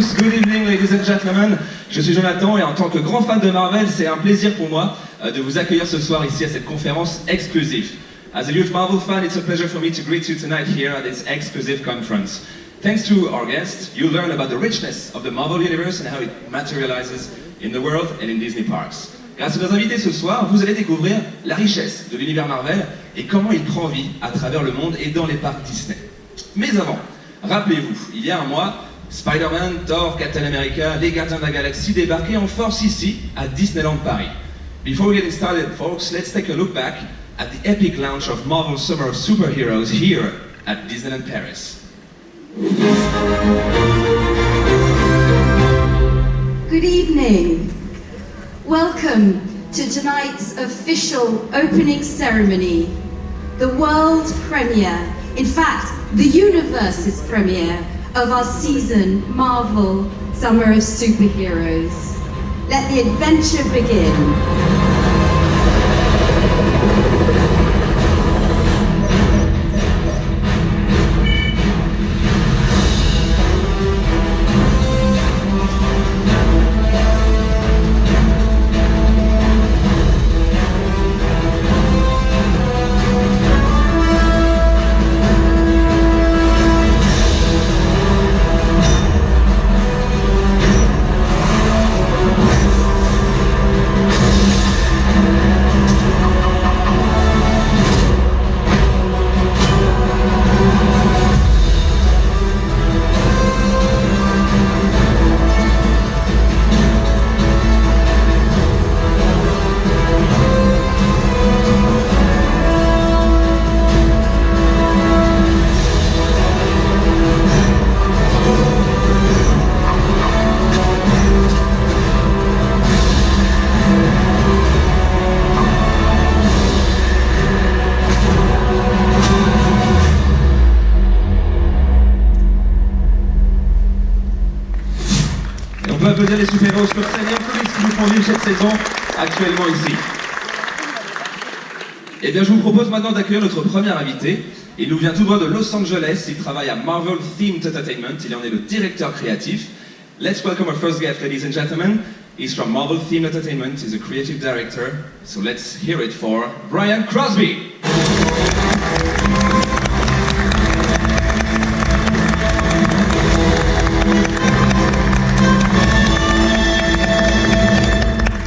tous, good evening ladies and gentlemen. Je suis Jonathan et en tant que grand fan de Marvel, c'est un plaisir pour moi de vous accueillir ce soir ici à cette conférence exclusive. As a huge Marvel fan, it's a pleasure for me to greet you tonight here at this exclusive conference. Thanks to our guests, you'll learn about the richness of the Marvel Universe and how it materializes in the world and in Disney parks. Grâce à nos invités ce soir, vous allez découvrir la richesse de l'univers Marvel et comment il prend vie à travers le monde et dans les parcs Disney. Mais avant, rappelez-vous, il y a un mois, Spider-Man, Thor, Captain America, les Gardiens de la Galaxie débarquaient en force ici, à Disneyland Paris. Before we get started, folks, let's take a look back at the epic launch of Marvel Summer of Superheroes here at Disneyland Paris. Good evening. Welcome to tonight's official opening ceremony, the world premiere, in fact, the universe's premiere of our season, Marvel Summer of Superheroes. Let the adventure begin. On peut applaudir les super-héros sur scène et en coulisses qui nous font vivre cette saison actuellement ici. Eh bien, je vous propose maintenant d'accueillir notre premier invité. Il nous vient tout droit de Los Angeles. Il travaille à Marvel Themed Entertainment. Il en est le directeur créatif. Let's welcome our first guest, ladies and gentlemen. He's from Marvel Themed Entertainment. He's a creative director. So let's hear it for Brian Crosby.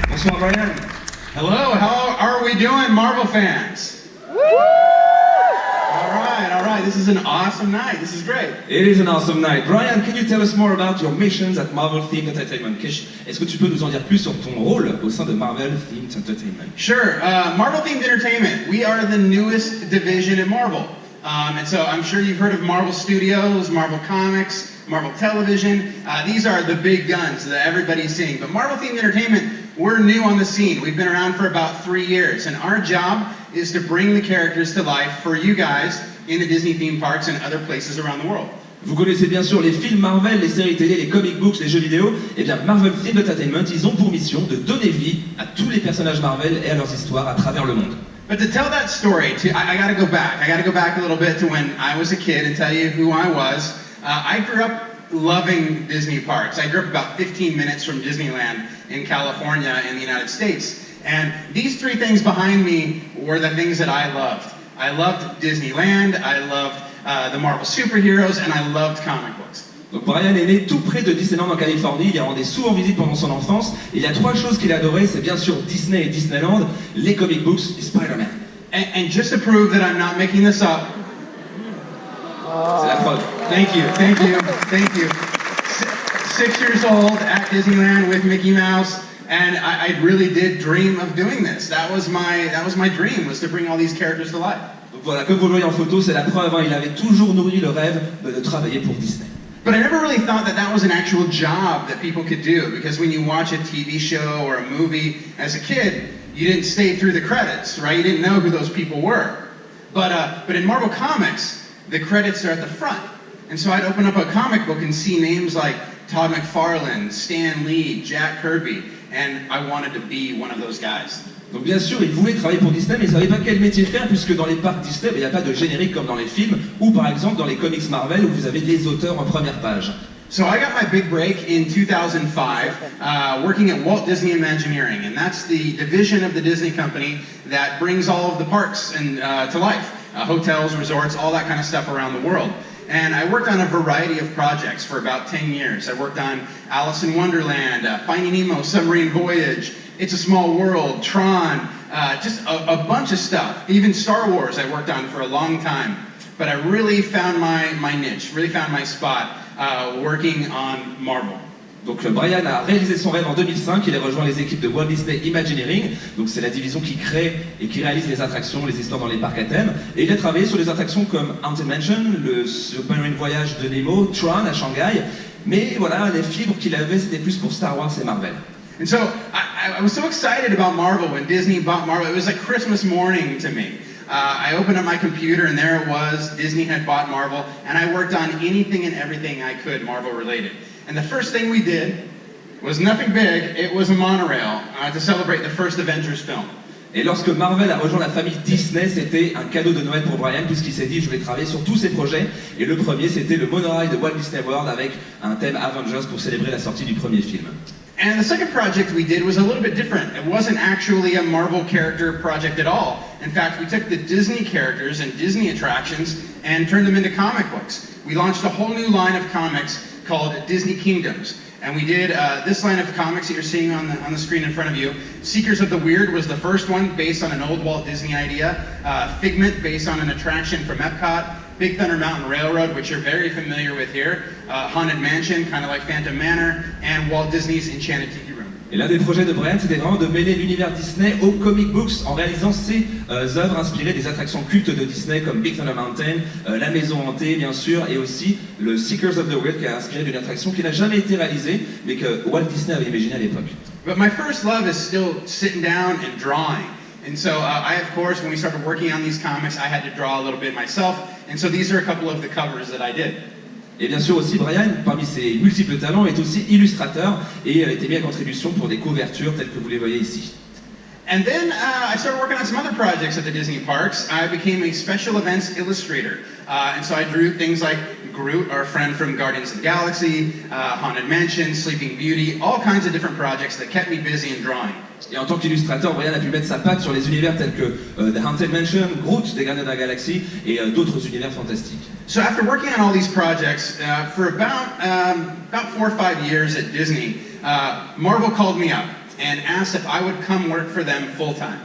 Bonsoir Brian. Hello, how are we doing, Marvel fans? Woo! All right, this is an awesome night, this is great. It is an awesome night. Brian, can you tell us more about your missions at Marvel Themed Entertainment? Est-ce que tu peux nous en dire plus sur ton rôle au sein de Marvel Themed Entertainment? Sure, Marvel Themed Entertainment, we are the newest division in Marvel. And so I'm sure you've heard of Marvel Studios, Marvel Comics, Marvel Television. These are the big guns that everybody's seeing. But Marvel Themed Entertainment, we're new on the scene. We've been around for about 3 years. And our job is to bring the characters to life for you guys in the Disney theme parks and other places around the world. Vous connaissez bien sûr les films Marvel, les séries télé, les comic books, les jeux vidéo. Eh bien, Marvel Themed Entertainment, ils ont pour mission de donner vie à tous les personnages Marvel et à leurs histoires à travers le monde. But to tell that story, I gotta go back. I gotta go back a little bit to when I was a kid and tell you who I was. I grew up loving Disney parks. I grew up about 15 minutes from Disneyland in California in the United States. And these three things behind me were the things that I loved. I loved Disneyland, I loved the Marvel superheroes, and I loved comic books. Donc Brian est né tout près de Disneyland en Californie, il y rendait souvent visite pendant son enfance, et il y a 3 choses qu'il adorait, c'est bien sûr Disney et Disneyland, les comic books et Spider-Man. And just to prove that I'm not making this up, c'est la preuve. Thank you. 6 years old at Disneyland with Mickey Mouse, and I really did dream of doing this. That was my dream, was to bring all these characters to life. Donc voilà, comme vous le voyez en photo, c'est la preuve, hein, il avait toujours nourri le rêve de travailler pour Disney. But I never really thought that was an actual job that people could do, because when you watch a TV show or a movie as a kid, you didn't stay through the credits, right? You didn't know who those people were. But in Marvel Comics, the credits are at the front. And so I'd open up a comic book and see names like Todd McFarlane, Stan Lee, Jack Kirby, and I wanted to be one of those guys. Donc bien sûr, il voulait travailler pour Disney, mais il ne savait pas quel métier faire, puisque dans les parcs Disney, il n'y a pas de générique comme dans les films, ou par exemple dans les comics Marvel, où vous avez les auteurs en première page. So I got my big break in 2005 working at Walt Disney Imagineering, and that's the division of the Disney company that brings all of the parks and to life. Hotels, resorts, all that kind of stuff around the world. And I worked on a variety of projects for about 10 years. I worked on Alice in Wonderland, Finding Nemo, Submarine Voyage, It's a Small World, Tron, just a bunch of stuff. Even Star Wars I worked on for a long time. But I really found my niche, really found my spot working on Marvel. Donc Brian a réalisé son rêve en 2005, il a rejoint les équipes de Walt Disney Imagineering, donc c'est la division qui crée et qui réalise les attractions, les histoires dans les parcs à thème, et il a travaillé sur des attractions comme Haunted Mansion, le Submarine Voyage de Nemo, Tron à Shanghai, mais voilà, les fibres qu'il avait c'était plus pour Star Wars et Marvel. And so I was so excited about Marvel when Disney bought Marvel. It was like Christmas morning to me. I opened up my computer and there it was, Disney had bought Marvel, and I worked on anything and everything I could Marvel related. And the first thing we did was nothing big, it was a monorail to celebrate the first Avengers film. Et lorsque Marvel a rejoint la famille Disney, c'était un cadeau de Noël pour Brian, puisqu'il s'est dit je vais travailler sur tous ses projets. Et le premier, c'était le monorail de Walt Disney World avec un thème Avengers pour célébrer la sortie du premier film. And the second project we did was a little bit different. It wasn't actually a Marvel character project at all. In fact, we took the Disney characters and Disney attractions and turned them into comic books. We launched a whole new line of comics called Disney Kingdoms. And we did this line of comics that you're seeing on the screen in front of you. Seekers of the Weird was the first one, based on an old Walt Disney idea. Figment, based on an attraction from Epcot. Big Thunder Mountain Railroad, which you're very familiar with here. Haunted Mansion, kind of like Phantom Manor. And Walt Disney's Enchanted Tiki Room. Et l'un des projets de Brian, c'était vraiment de mêler l'univers Disney aux comic books en réalisant ses œuvres inspirées des attractions cultes de Disney comme Big Thunder Mountain, La Maison Hantée bien sûr, et aussi le Seekers of the Weird qui a inspiré d'une attraction qui n'a jamais été réalisée, mais que Walt Disney avait imaginé à l'époque. But my first love is still sitting down and drawing. And so I, of course, when we started working on these comics, I had to draw a little bit myself. And so these are a couple of the covers that I did. Et bien sûr aussi Brian, parmi ses multiples talents, est aussi illustrateur et a été mis à contribution pour des couvertures telles que vous les voyez ici. And then I started working on some other projects at the Disney parks. I became a special events illustrator. And so I drew things like Groot, our friend from Guardians of the Galaxy, Haunted Mansion, Sleeping Beauty, all kinds of different projects that kept me busy in drawing. Et en tant qu'illustrateur, Brian a pu mettre sa patte sur les univers tels que The Haunted Mansion, Groot des Gardiens de la Galaxie et d'autres univers fantastiques. So after working on all these projects for about 4 or 5 years at Disney, Marvel called me up and asked if I would come work for them full time.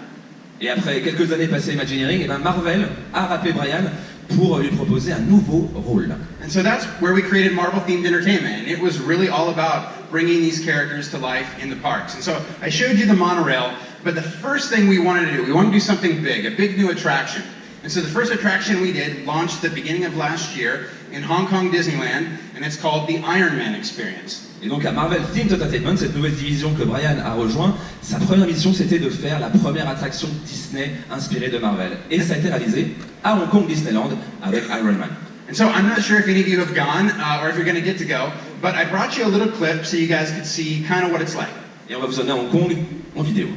Et après quelques années passées à Imagineering, Marvel a rappelé Brian pour lui proposer un nouveau rôle. And so that's where we created Marvel Themed Entertainment, and it was really all about bringing these characters to life in the parks. And so I showed you the monorail, but the first thing we wanted to do, we wanted to do something big, a big new attraction. And so the first attraction we did launched at the beginning of last year in Hong Kong Disneyland, and it's called the Iron Man Experience. Et donc à Marvel Themed Entertainment, cette nouvelle division que Brian a rejoint, sa première mission c'était de faire la première attraction Disney inspirée de Marvel. Et ça a été réalisé à Hong Kong Disneyland avec Iron Man. And so I'm not sure if any of you have gone or if you're going to get to go, but I brought you a little clip so you guys could see kind of what it's like. Et on va vous emmener à Hong Kong en vidéo.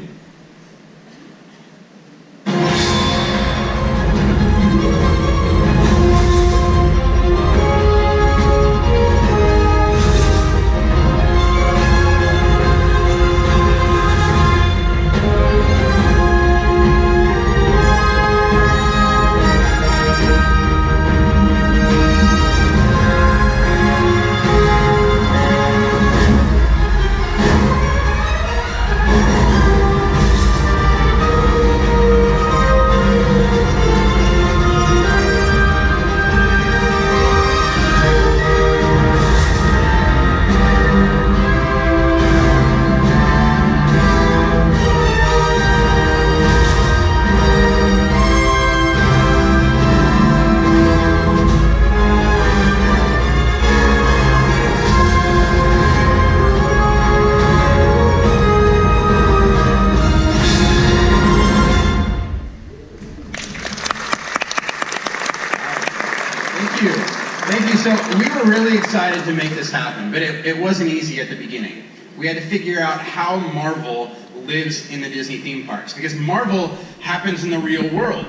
Thank you. So we were really excited to make this happen, but it wasn't easy at the beginning. We had to figure out how Marvel lives in the Disney theme parks, because Marvel happens in the real world.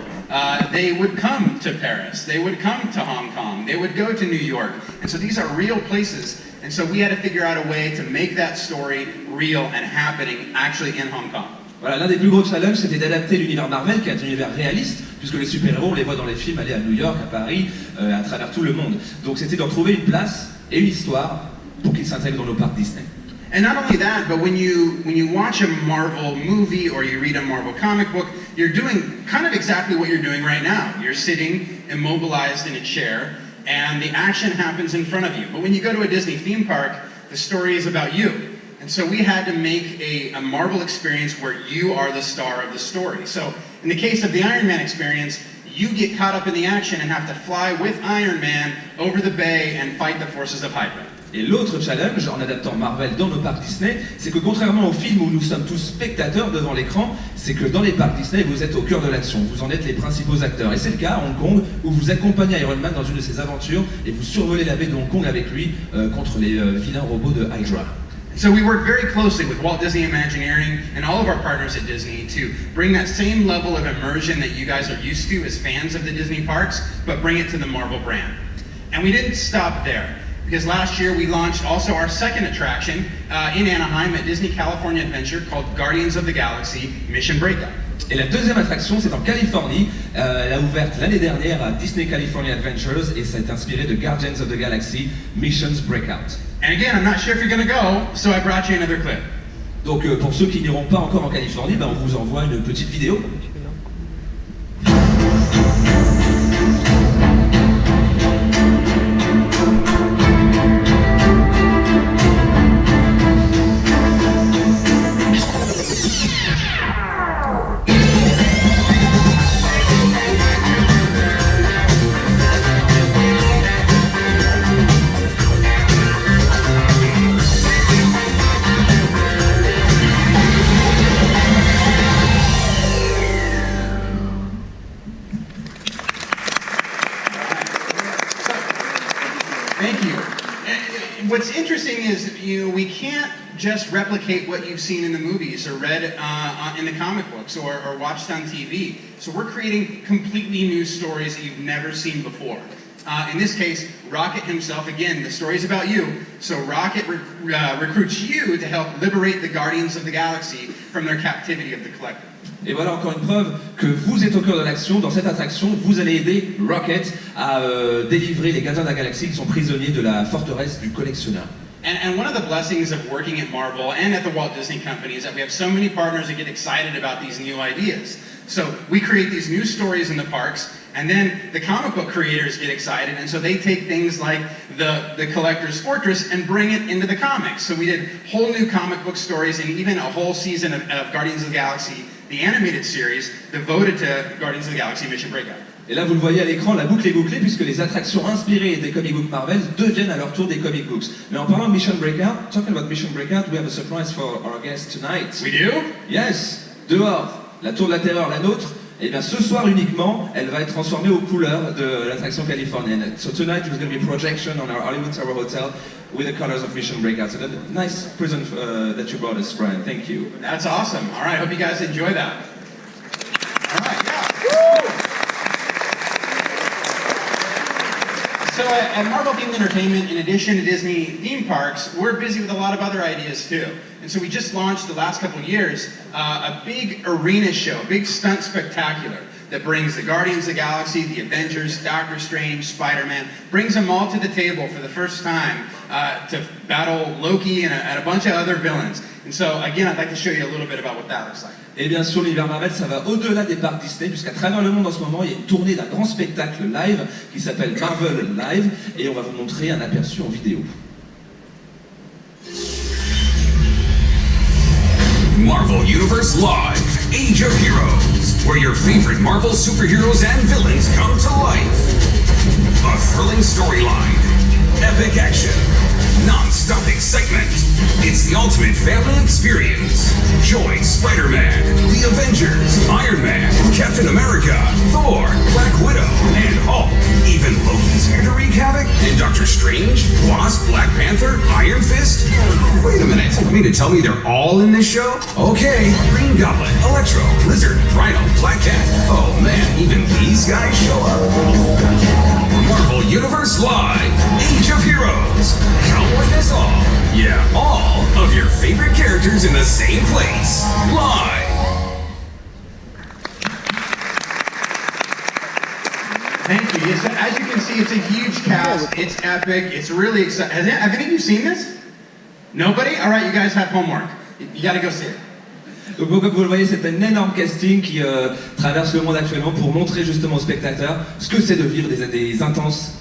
They would come to Paris, they would come to Hong Kong, they would go to New York, and so these are real places And so we had to figure out a way to make that story real and happening actually in Hong Kong. Voilà, l'un des plus gros challenges, c'était d'adapter l'univers Marvel, qui est un univers réaliste, puisque les super-héros, on les voit dans les films aller à New York, à Paris, à travers tout le monde. Donc c'était d'en trouver une place et une histoire pour qu'ils s'intègrent dans nos parcs Disney. And not only that, but when you watch a Marvel movie or you read a Marvel comic book, you're doing kind of exactly what you're doing right now. You're sitting immobilized in a chair, and the action happens in front of you. But when you go to a Disney theme park, the story is about you. And so we had to make a Marvel experience where you are the star of the story. So in the case of the Iron Man experience, you get caught up in the action and have to fly with Iron Man over the bay and fight the forces of Hydra. Et l'autre challenge, en adaptant Marvel dans nos parcs Disney, c'est que contrairement aux films où nous sommes tous spectateurs devant l'écran, c'est que dans les parcs Disney, vous êtes au cœur de l'action, vous en êtes les principaux acteurs. Et c'est le cas à Hong Kong, où vous accompagnez Iron Man dans une de ses aventures et vous survolez la baie de Hong Kong avec lui contre les vilains robots de Hydra. So we work very closely with Walt Disney Imagineering and all of our partners at Disney to bring that same level of immersion that you guys are used to as fans of the Disney parks, but bring it to the Marvel brand. And we didn't stop there, because last year we launched also our second attraction in Anaheim at Disney California Adventure called Guardians of the Galaxy Mission Breakout. Et la deuxième attraction, c'est en Californie. Elle a ouvert l'année dernière à Disney California Adventures et ça est inspiré de Guardians of the Galaxy Missions Breakout. And again, I'm not sure if you're going to go, so I brought you another clip. Donc pour ceux qui n'iront pas encore en Californie, on vous envoie une petite vidéo. Thank you. And what's interesting is, we can't just replicate what you've seen in the movies or read in the comic books or watched on TV. So we're creating completely new stories that you've never seen before. In this case, Rocket himself, again, the story's about you. So Rocket recruits you to help liberate the Guardians of the Galaxy from their captivity of the Collector. Et voilà encore une preuve que vous êtes au cœur de l'action. Dans cette attraction, vous allez aider Rocket à délivrer les gardiens de la galaxie qui sont prisonniers de la forteresse du collectionneur. And one of the blessings of working at Marvel and at the Walt Disney Company is that we have so many partners that get excited about these new ideas. So we create these new stories in the parks, and then the comic book creators get excited, and so they take things like the Collector's Fortress and bring it into the comics. So we did whole new comic book stories and even a whole season of Guardians of the Galaxy, the animated series, devoted to Guardians of the Galaxy Mission Breakout. Et là, vous le voyez à l'écran, la boucle est bouclée puisque les attractions inspirées des comic books Marvel deviennent à leur tour des comic books. Mais en parlant de Mission Breakout, talking about Mission Breakout, we have a surprise for our guest tonight. We do? Yes, dehors, la tour de la terreur, la nôtre. Et bien ce soir uniquement, elle va être transformée aux couleurs de l'attraction californienne. So tonight there's going to be a projection on our Hollywood Tower Hotel with the colors of Mission Breakout. So that's a nice present that you brought us, Brian. Thank you. That's awesome. All right, hope you guys enjoy that. All right, yeah. Woo! So at Marvel Themed Entertainment, in addition to Disney theme parks, we're busy with a lot of other ideas too. And so we just launched the last couple of years a big arena show, a big stunt spectacular that brings the Guardians of the Galaxy, the Avengers, Doctor Strange, Spider-Man, brings them all to the table for the first time to battle Loki and a bunch of other villains. And so again, I'd like to show you a little bit about what that looks like. Et bien sûr, l'univers Marvel, ça va au-delà des parcs Disney, puisqu'à travers le monde en ce moment, il y a une tournée d'un grand spectacle live qui s'appelle Marvel Live, et on va vous montrer un aperçu en vidéo. Marvel Universe Live, Age of Heroes, where your favorite Marvel superheroes and villains come to life. A thrilling storyline, epic action, non-stop excitement. It's the ultimate family experience. Join Spider-Man, the Avengers, Iron Man, Captain America, Thor, Black Widow, and Hulk. Even Loki's here to wreak havoc? And Doctor Strange, Wasp, Black Panther, Iron Fist? Wait a minute, you mean to tell me they're all in this show? Okay, Green Goblin, Electro, Lizard, Rhino, Black Cat. Oh man, even these guys show up? Marvel Universe Live, Age of Heroes. Come witness all Yeah, all of your favorite characters in the same place. Live. Thank you. Yes, as you can see, it's a huge cast. It's epic. It's really exciting. Have any of you seen this? Nobody? All right, you guys have homework. You got to go see it. Donc comme vous le voyez, c'est un énorme casting qui traverse le monde actuellement pour montrer justement aux spectateurs ce que c'est de vivre des intenses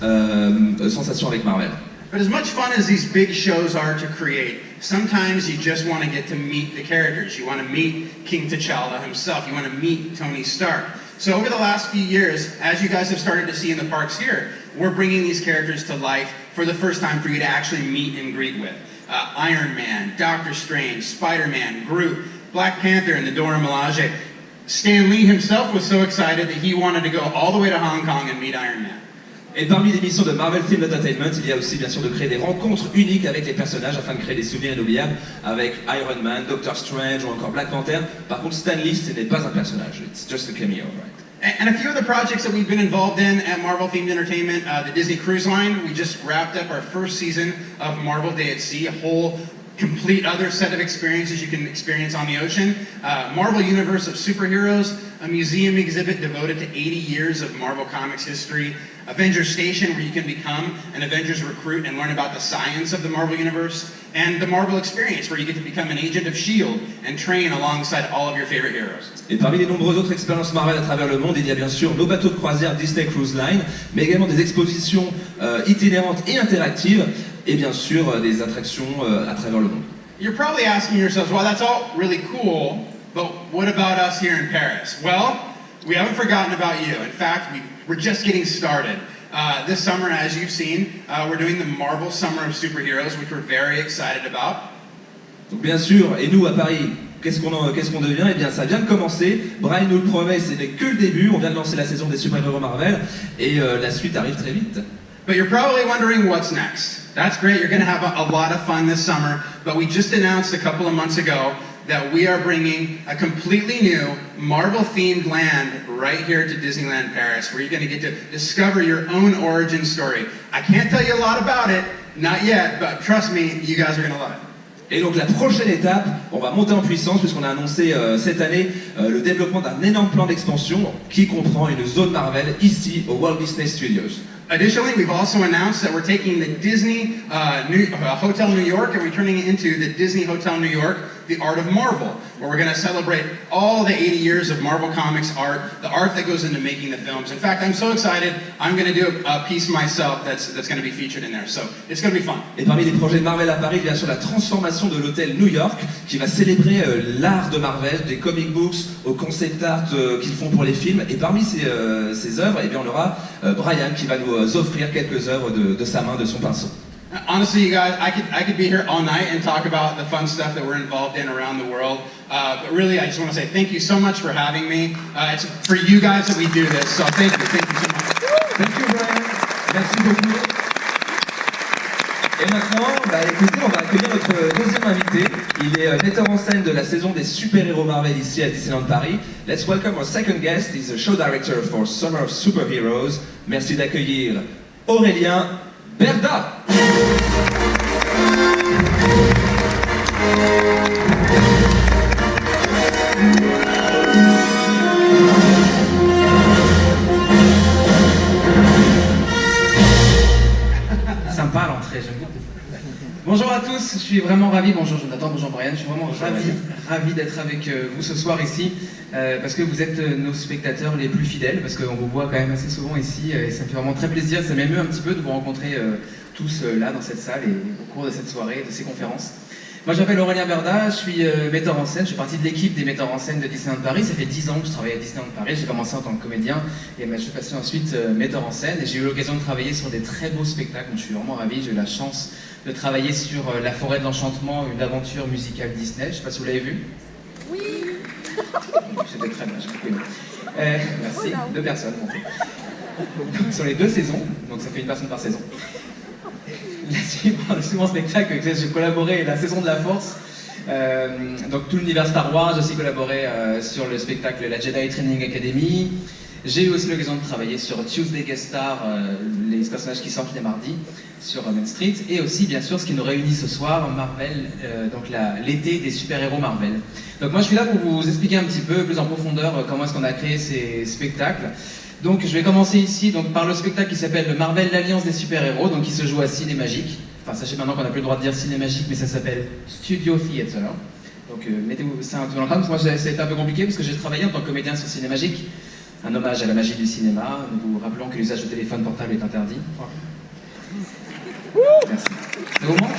sensations avec Marvel. But as much fun as these big shows are to create, sometimes you just want to get to meet the characters. You want to meet King T'Challa himself. You want to meet Tony Stark. So over the last few years, as you guys have started to see in the parks here, we're bringing these characters to life for the first time for you to actually meet and greet with. Iron Man, Doctor Strange, Spider-Man, Groot, Black Panther, and the Dora Milaje. Stan Lee himself was so excited that he wanted to go all the way to Hong Kong and meet Iron Man. Et parmi les missions de Marvel Film Entertainment, il y a aussi bien sûr de créer des rencontres uniques avec les personnages afin de créer des souvenirs inoubliables avec Iron Man, Doctor Strange ou encore Black Panther. Par contre, Stan Lee, ce n'est pas un personnage, it's just a cameo, right? And a few of the projects that we've been involved in at Marvel Themed Entertainment, the Disney Cruise Line, we just wrapped up our first season of Marvel Day at Sea, a whole complete other set of experiences you can experience on the ocean. Marvel Universe of Superheroes, a museum exhibit devoted to 80 years of Marvel Comics history. Avengers Station, where you can become an Avengers recruit and learn about the science of the Marvel Universe. And the Marvel Experience, where you get to become an agent of S.H.I.E.L.D. and train alongside all of your favorite heroes. Et parmi les nombreuses autres expériences Marvel à travers le monde, il y a bien sûr nos bateaux de croisière Disney Cruise Line, mais également des expositions itinérantes et interactives, et bien sûr des attractions à travers le monde. You're probably asking yourselves, well, that's all really cool, but what about us here in Paris? Well, we haven't forgotten about you. In fact, we're just getting started. This summer, as you've seen, we're doing the Marvel Summer of Superheroes, which we're very excited about. Donc bien sûr, et nous à Paris, qu'est-ce qu'on devient? Eh bien ça vient de commencer, Brian nous le promet, ce n'est que le début, on vient de lancer la saison des super-héros Marvel, et la suite arrive très vite. But you're probably wondering what's next. That's great, you're going to have a lot of fun this summer, but we just announced a couple of months ago that we are bringing a completely new Marvel-themed land right here to Disneyland Paris, where you're going to get to discover your own origin story. I can't tell you a lot about it, not yet, but trust me, you guys are going to love it. Et donc la prochaine étape, on va monter en puissance puisqu'on a annoncé cette année le développement d'un énorme plan d'expansion qui comprend une zone Marvel ici au Walt Disney Studios. Additionally, we've also announced that we're taking the Disney Hotel New York and we're turning it into the Disney Hotel New York, the Art of Marvel, where we're going to celebrate all the 80 years of Marvel Comics art, the art that goes into making the films. In fact, I'm so excited, I'm going to do a piece myself that's going to be featured in there, so it's going to be fun. Et parmi les projets de Marvel à Paris, il y a sur la transformation de l'hôtel New York qui va célébrer l'art de Marvel, des comic books au concept art qu'ils font pour les films. Et parmi ces œuvres, eh bien, on aura Brian qui va nous offrir quelques œuvres de sa main, de son pinceau. Honestly, you guys, I could be here all night and talk about the fun stuff that we're involved in around the world. But really, I just want to say thank you so much for having me. It's for you guys that we do this, so thank you so much. Thank you, Brian. Merci beaucoup. Et maintenant, écoutez, on va accueillir notre deuxième invité. Il est metteur en scène de la saison des super-héros Marvel ici à Disneyland Paris. Let's welcome our second guest. He's a show director for Summer of Superheroes. Merci d'accueillir Aurélien Berda. Sympa l'entrée, j'aime beaucoup. Bonjour à tous, je suis vraiment ravi, bonjour Jonathan, bonjour Brian, je suis vraiment ravi d'être avec vous ce soir ici, parce que vous êtes nos spectateurs les plus fidèles, parce qu'on vous voit quand même assez souvent ici, et ça me fait vraiment très plaisir, ça m'émeut un petit peu de vous rencontrer tous là dans cette salle et au cours de cette soirée, de ces conférences. Moi je m'appelle Aurélien Berda, je suis metteur en scène, je fais partie de l'équipe des metteurs en scène de Disneyland Paris. Ça fait 10 ans que je travaille à Disneyland Paris, j'ai commencé en tant que comédien et je suis passé ensuite metteur en scène et j'ai eu l'occasion de travailler sur des très beaux spectacles, donc je suis vraiment ravi, j'ai eu la chance de travailler sur La Forêt de l'Enchantement, une aventure musicale Disney, je ne sais pas si vous l'avez vu. Oui. C'était très bien, j'ai beaucoup aimé. Merci, 2 personnes. Sur les 2 saisons, donc ça fait une personne par saison. Le second spectacle, j'ai collaboré la saison de la Force, donc tout l'univers Star Wars, j'ai aussi collaboré sur le spectacle La Jedi Training Academy, J'ai eu aussi l'occasion de travailler sur Tuesday Guest Star, les personnages qui sortent les mardis sur Main Street, et aussi bien sûr ce qui nous réunit ce soir, Marvel, donc l'été des super-héros Marvel. Donc moi je suis là pour vous expliquer un petit peu plus en profondeur comment est-ce qu'on a créé ces spectacles. Donc je vais commencer ici donc, par le spectacle qui s'appelle le Marvel l'Alliance des super-héros, donc qui se joue à Cinémagique. Enfin sachez maintenant qu'on n'a plus le droit de dire Cinémagique, mais ça s'appelle Studio Theatre. Donc mettez-vous ça un peu dans le crâne, parce que moi ça a été un peu compliqué parce que j'ai travaillé en tant que comédien sur Cinémagique. Un hommage à la magie du cinéma, nous vous rappelons que l'usage de téléphone portable est interdit. Merci. C'est au moins.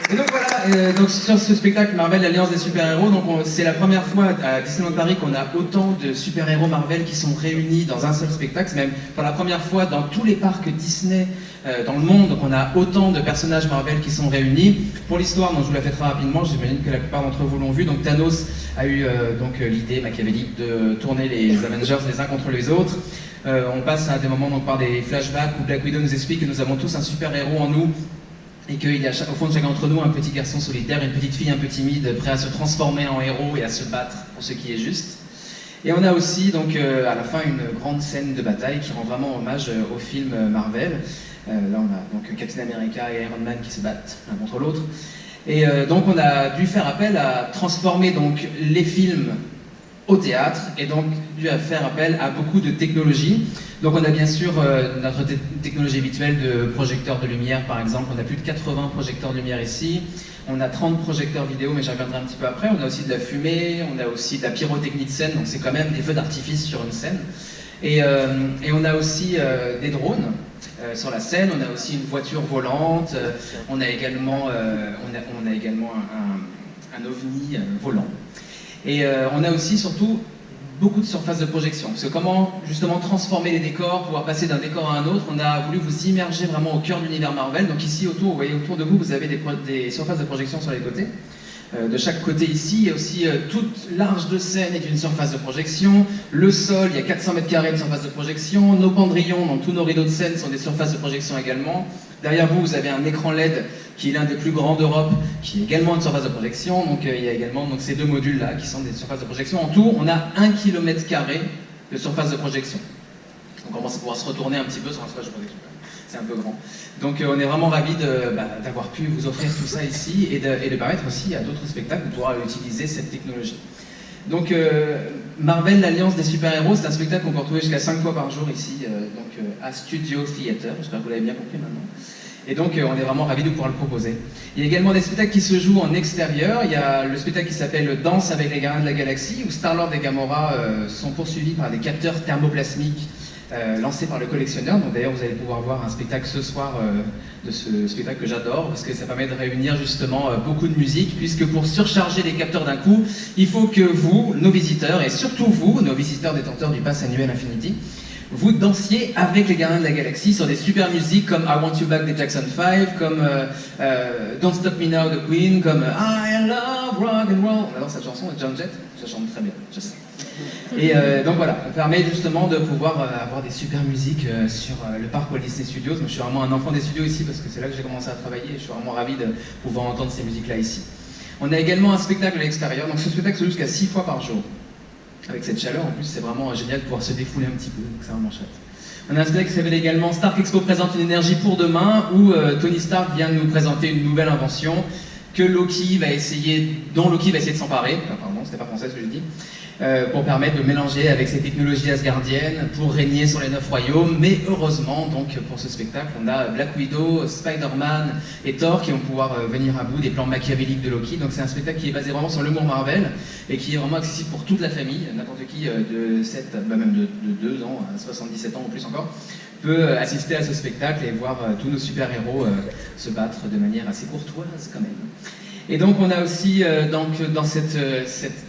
Et donc voilà, donc sur ce spectacle Marvel l'Alliance des super-héros, donc c'est la première fois à Disneyland Paris qu'on a autant de super-héros Marvel qui sont réunis dans un seul spectacle. C'est même pour la première fois dans tous les parcs Disney dans le monde qu'on a autant de personnages Marvel qui sont réunis. Pour l'histoire, donc je vous la fais très rapidement, j'imagine que la plupart d'entre vous l'ont vu. Donc Thanos a eu l'idée machiavélique de tourner les Avengers les uns contre les autres. On passe à des moments donc, par des flashbacks où Black Widow nous explique que nous avons tous un super-héros en nous et qu'il y a au fond de chacun d'entre nous un petit garçon solitaire, une petite fille un peu timide, prêt à se transformer en héros et à se battre pour ce qui est juste. Et on a aussi donc à la fin une grande scène de bataille qui rend vraiment hommage au film Marvel. Là on a donc Captain America et Iron Man qui se battent l'un contre l'autre. Et donc on a dû faire appel à transformer donc les films au théâtre et donc dû faire appel à beaucoup de technologies. Donc on a bien sûr notre technologie habituelle de projecteurs de lumière par exemple. On a plus de 80 projecteurs de lumière ici. On a 30 projecteurs vidéo, mais j'y reviendrai un petit peu après. On a aussi de la fumée, on a aussi de la pyrotechnie de scène, donc c'est quand même des feux d'artifice sur une scène. Et on a aussi des drones sur la scène, on a aussi une voiture volante, on a également, un ovni volant. Et on a aussi surtout beaucoup de surfaces de projection. Parce que comment justement transformer les décors, pouvoir passer d'un décor à un autre, on a voulu vous immerger vraiment au cœur de l'univers Marvel. Donc ici autour, vous voyez autour de vous, vous avez des surfaces de projection sur les côtés. De chaque côté ici, il y a aussi toute l'arche de scène est une surface de projection. Le sol, il y a 400 mètres carrés de surface de projection. Nos pendrillons, donc tous nos rideaux de scène sont des surfaces de projection également. Derrière vous, vous avez un écran LED qui est l'un des plus grands d'Europe, qui est également une surface de projection. Donc il y a également donc, ces deux modules-là qui sont des surfaces de projection. En tout, on a 1 km² de surface de projection. Donc on commence à pouvoir se retourner un petit peu sur un surface de projection. C'est un peu grand. Donc on est vraiment ravis d'avoir pu vous offrir tout ça ici et de permettre aussi à d'autres spectacles de pouvoir utiliser cette technologie. Donc Marvel l'Alliance des super-héros, c'est un spectacle qu'on peut retrouver jusqu'à 5 fois par jour ici à Studio Theatre. J'espère que vous l'avez bien compris maintenant. Et donc on est vraiment ravis de pouvoir le proposer. Il y a également des spectacles qui se jouent en extérieur. Il y a le spectacle qui s'appelle Danse avec les Gardiens de la Galaxie, où Star-Lord et Gamora sont poursuivis par des capteurs thermoplasmiques lancé par le collectionneur. Donc d'ailleurs vous allez pouvoir voir un spectacle ce soir de ce spectacle que j'adore parce que ça permet de réunir justement beaucoup de musique, puisque pour surcharger les capteurs d'un coup, il faut que vous, nos visiteurs, et surtout vous, nos visiteurs détenteurs du pass annuel Infinity, vous dansiez avec les Gardiens de la Galaxie sur des super musiques comme I Want You Back des Jackson 5, comme Don't Stop Me Now de Queen, comme I Love Rock and Roll. On adore cette chanson de John Jett, je chante très bien, je sais. Et donc voilà, ça permet justement de pouvoir avoir des super musiques sur le parc Walt Disney Studios. Moi, je suis vraiment un enfant des studios ici parce que c'est là que j'ai commencé à travailler et je suis vraiment ravi de pouvoir entendre ces musiques-là ici. On a également un spectacle à l'extérieur, donc ce spectacle se joue jusqu'à 6 fois par jour. Avec cette chaleur, en plus, c'est vraiment génial de pouvoir se défouler un petit peu, donc c'est vraiment chouette. On a un spectacle qui s'appelle également Stark Expo présente une énergie pour demain, où Tony Stark vient de nous présenter une nouvelle invention dont Loki va essayer de s'emparer, pardon, c'était pas français ce que je dis, pour permettre de mélanger avec ces technologies asgardiennes pour régner sur les 9 royaumes. Mais heureusement, donc pour ce spectacle, on a Black Widow, Spider-Man et Thor qui vont pouvoir venir à bout des plans machiavéliques de Loki. Donc c'est un spectacle qui est basé vraiment sur l'humour Marvel et qui est vraiment accessible pour toute la famille. N'importe qui de 7, même de 2 ans à 77 ans ou plus encore, peut assister à ce spectacle et voir tous nos super-héros se battre de manière assez courtoise quand même. Et donc on a aussi, dans cet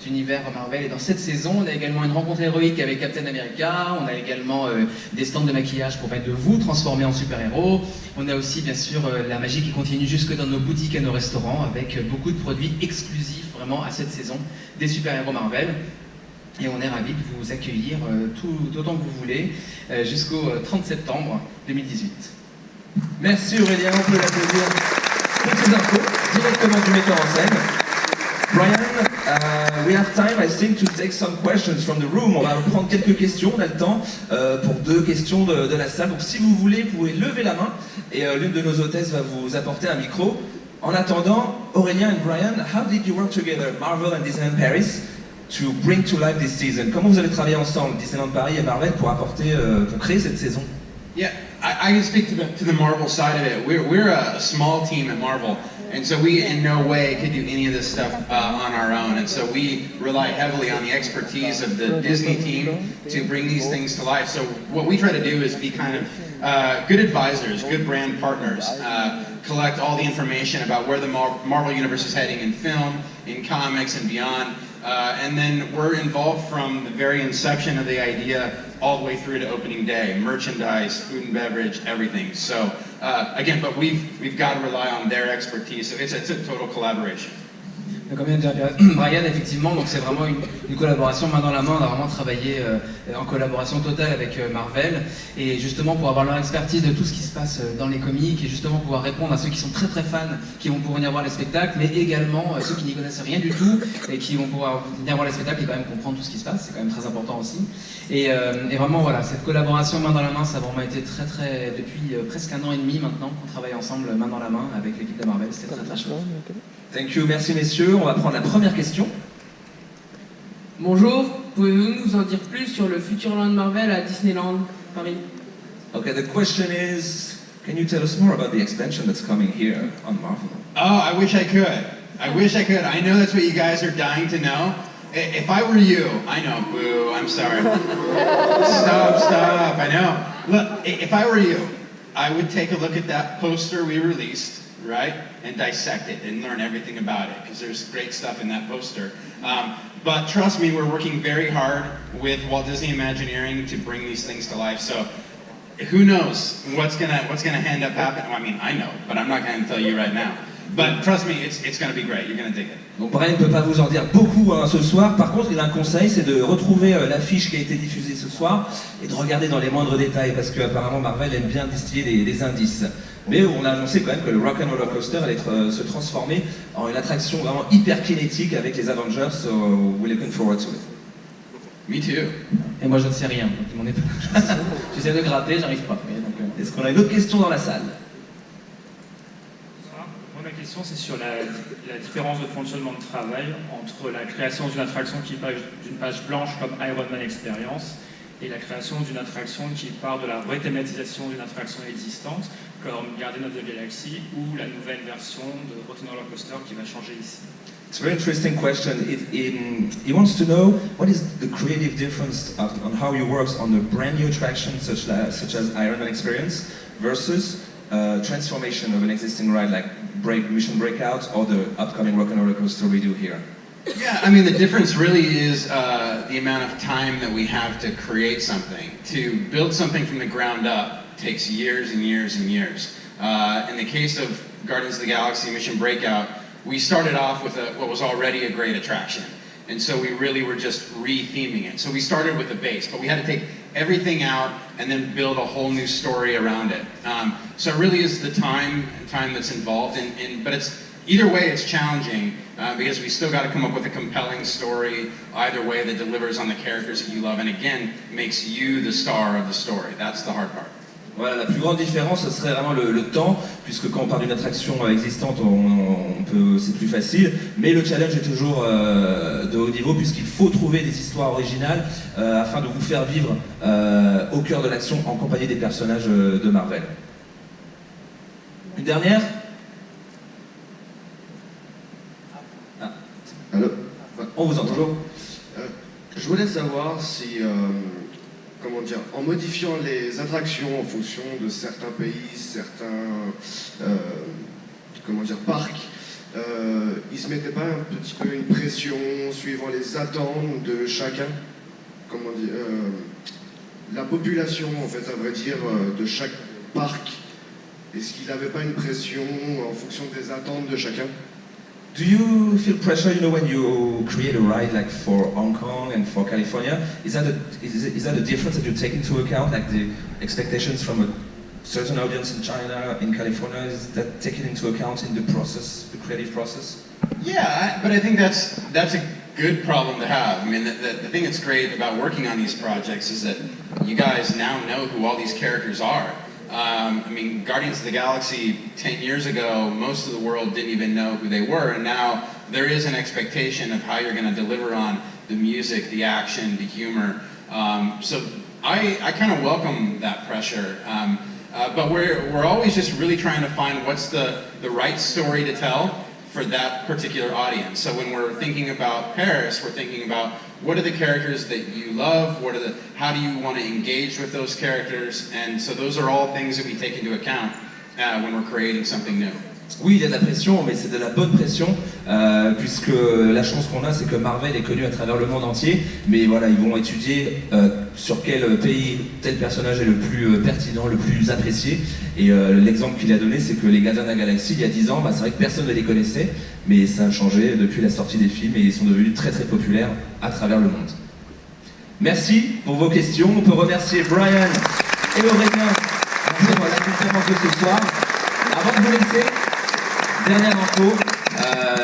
univers Marvel et dans cette saison, on a également une rencontre héroïque avec Captain America, on a également des stands de maquillage pour permettre de vous transformer en super-héros, on a aussi bien sûr la magie qui continue jusque dans nos boutiques et nos restaurants avec beaucoup de produits exclusifs vraiment à cette saison des super-héros Marvel. Et on est ravis de vous accueillir autant que vous voulez jusqu'au 30 septembre 2018. Merci Aurélien, on peut l'applaudir pour ces infos directement du metteur en scène. Brian, We have time, I think, to take some questions from the room. On va prendre quelques questions, on a le temps pour 2 questions de la salle. Donc si vous voulez, vous pouvez lever la main et l'une de nos hôtesses va vous apporter un micro. En attendant, Aurélien and Brian, how did you work together, Marvel and Disneyland Paris, to bring to life this season? Comment vous avez travaillé ensemble, Disneyland Paris et Marvel, pour créer cette saison? Yeah, I can speak to the Marvel side of it. We're a small team at Marvel, and so we in no way could do any of this stuff on our own. And so we rely heavily on the expertise of the Disney team to bring these things to life. So what we try to do is be kind of good advisors, good brand partners, collect all the information about where the Marvel Universe is heading in film, in comics, and beyond. And then we're involved from the very inception of the idea all the way through to opening day, merchandise, food and beverage, everything. So again, but we've got to rely on their expertise. So it's a total collaboration. Comme vient de dire Brian, effectivement, donc c'est vraiment une collaboration main dans la main. On a vraiment travaillé en collaboration totale avec Marvel, et justement pour avoir leur expertise de tout ce qui se passe dans les comics, et justement pouvoir répondre à ceux qui sont très très fans, qui vont pouvoir venir voir les spectacles, mais également ceux qui n'y connaissent rien du tout et qui vont pouvoir venir voir les spectacles et quand même comprendre tout ce qui se passe. C'est quand même très important aussi. Et vraiment voilà, cette collaboration main dans la main, ça a vraiment été très depuis presque 1 an et demi maintenant qu'on travaille ensemble main dans la main avec l'équipe de Marvel. C'était très chouette. Thank you, merci messieurs. On va prendre la première question. Bonjour, pouvez-vous nous en dire plus sur le Futureland Marvel à Disneyland Paris? Okay, the question is, can you tell us more about the expansion that's coming here on Marvel? Oh, I wish I could. I wish I could. I know that's what you guys are dying to know. If I were you, I know, boo, I'm sorry. Stop, I know. Look, if I were you, I would take a look at that poster we released, right, and dissect it and learn everything about it, because there's great stuff in that poster. But trust me, we're working very hard with Walt Disney Imagineering to bring these things to life. So who knows what's gonna end up happening? Well, I mean, I know, but I'm not gonna tell you right now. But trust me, it's gonna be great. You're gonna dig it. Donc Brian ne peut pas vous en dire beaucoup ce soir. Par contre, il a un conseil, c'est de retrouver l'affiche qui a été diffusée ce soir et de regarder dans les moindres détails, parce qu'apparemment Marvel aime bien distiller des indices. Mais on a annoncé quand même que le Rock'n'Roller Coaster allait se transformer en une attraction vraiment hyper kinétique avec les Avengers, so we're looking forward to it. Me too. Et moi je ne sais rien, donc il m'en est pas. J'essaie de gratter, j'arrive pas. Est-ce qu'on a une autre question dans la salle? Ma question, c'est sur la différence de fonctionnement de travail entre la création d'une attraction qui part d'une page blanche comme Iron Man Experience et la création d'une attraction qui part de la rethématisation d'une attraction existante comme Guardians of the Galaxy ou la nouvelle version de Rock'n'Roller Coaster qui va changer ici. It's a very interesting question. He wants to know what is the creative difference on how you work on a brand new attraction such as Iron Man Experience versus transformation of an existing ride like Mission Breakout or the upcoming Rock'n'Roller Coaster we do here? Yeah, I mean, the difference really is the amount of time that we have to create something. To build something from the ground up takes years and years and years. In the case of Guardians of the Galaxy Mission Breakout, we started off with what was already a great attraction. And so we really were just re-theming it. So we started with a base, but we had to take everything out and then build a whole new story around it. So it really is the time that's involved, but it's either way it's challenging because we still got to come up with a compelling story either way that delivers on the characters that you love and again makes you the star of the story. That's the hard part. Voilà, la plus grande différence, ce serait vraiment le temps, puisque quand on parle d'une attraction existante, c'est plus facile, mais le challenge est toujours de haut niveau, puisqu'il faut trouver des histoires originales afin de vous faire vivre au cœur de l'action en compagnie des personnages de Marvel. Une dernière? Allô? On vous entend toujours. Je voulais savoir si, comment dire, en modifiant les attractions en fonction de certains pays, certains, comment dire, parcs, ils se mettaient pas un petit peu une pression suivant les attentes de chacun, comment dire, la population en fait, à vrai dire, de chaque parc. Est-ce qu'il n'avait pas une pression en fonction des attentes de chacun? Do you feel pressure, when you create a ride like for Hong Kong and for California? Is that a difference that you take into account, like the expectations from a certain audience in China, in California? Is that taken into account in the process, the creative process? Yeah, but I think that's a good problem to have. I mean, the thing that's great about working on these projects is that you guys now know who all these characters are. I mean, Guardians of the Galaxy 10 years ago, most of the world didn't even know who they were, and now there is an expectation of how you're going to deliver on the music, the action, the humor. So I kind of welcome that pressure. But we're always just really trying to find what's the right story to tell for that particular audience. So when we're thinking about Paris, we're thinking about what are the characters that you love, how do you want to engage with those characters, and so those are all things that we take into account when we're creating something new. Oui, il y a de la pression, mais c'est de la bonne pression, puisque la chance qu'on a, c'est que Marvel est connu à travers le monde entier, mais voilà, ils vont étudier sur quel pays tel personnage est le plus pertinent, le plus apprécié, et l'exemple qu'il a donné, c'est que les Gardiens de la Galaxie, il y a 10 ans, c'est vrai que personne ne les connaissait, mais ça a changé depuis la sortie des films, et ils sont devenus très très populaires à travers le monde. Merci pour vos questions, on peut remercier Brian et Aurélien pour la conférence de ce soir. Avant de vous laisser, dernière info,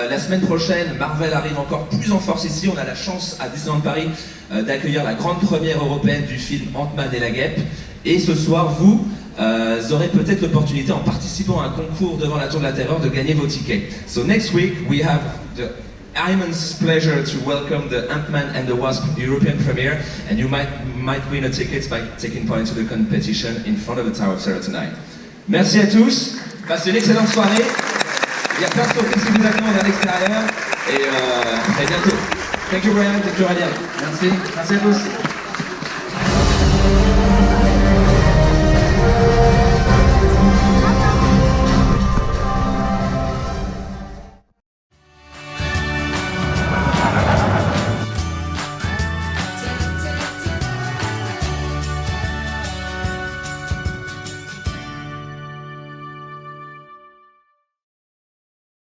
la semaine prochaine, Marvel arrive encore plus en force ici. On a la chance à Disneyland Paris d'accueillir la grande première européenne du film Ant-Man et la Guêpe. Et ce soir, vous aurez peut-être l'opportunité, en participant à un concours devant la Tour de la Terreur, de gagner vos tickets. So next week, we have the immense pleasure to welcome the Ant-Man and the Wasp European premiere, and you might win a ticket by taking part into the competition in front of the Tower of Terror tonight. Merci à tous, passez une excellente soirée. Il y a plein de surprises qui vous attendent à l'extérieur et à très bientôt. Thank you Brian, thank you Aurélien. Merci à tous.